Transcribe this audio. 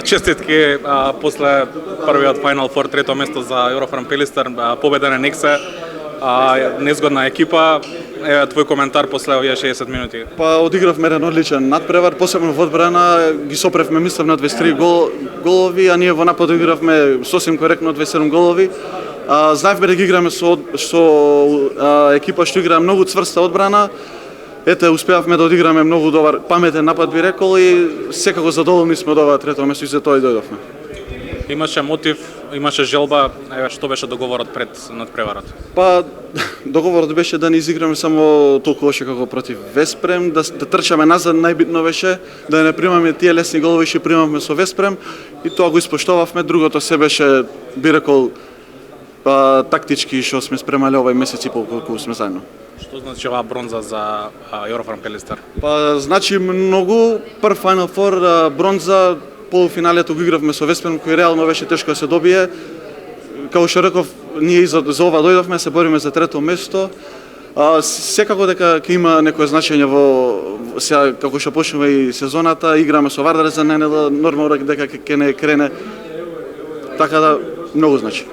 Честитки после првиот Final Four, трето место за Еврофарм Пилистер, победа на Никсе, незгодна екипа. Еве твој коментар после овие 60 минути. Па одигравме еден одличен надпревар, посебно во одбрана, ги сопревме мислев на 23 голови, а ние во напад игравме сосем коректно 27 голови. Знаевме да ги играме со екипа што играе многу цврста одбрана. Ете, успеавме да одиграме многу добар, паметен напад би рекол и секако задоволни сме од ова трето место и за тоа и дојдовме. Имаше мотив, имаше желба, еве што беше договорот пред надпреварот? Па договорот беше да не изиграме само толку лоше како против Веспрем, да трчаме назад, најбитно беше да не примаме тие лесни голови што примавме со Веспрем и тоа го испоштовавме. Другото се беше би рекол тактички што сме спремале овај месец и пол колку сме заедно. Што значи оваа бронза за Еврофарм Пилистер? Па значи многу. Прв Final Four бронза, полуфиналето го игравме со Веспрем, кој реално беше тешко да се добие. Како што реков, ние за ова дојдовме, се бориме за трето место. Секако дека ќе има некое значење во сега како што почнува и сезоната, играме со Вардар за недела, нормално дека ќе не крене. Така да многу значи.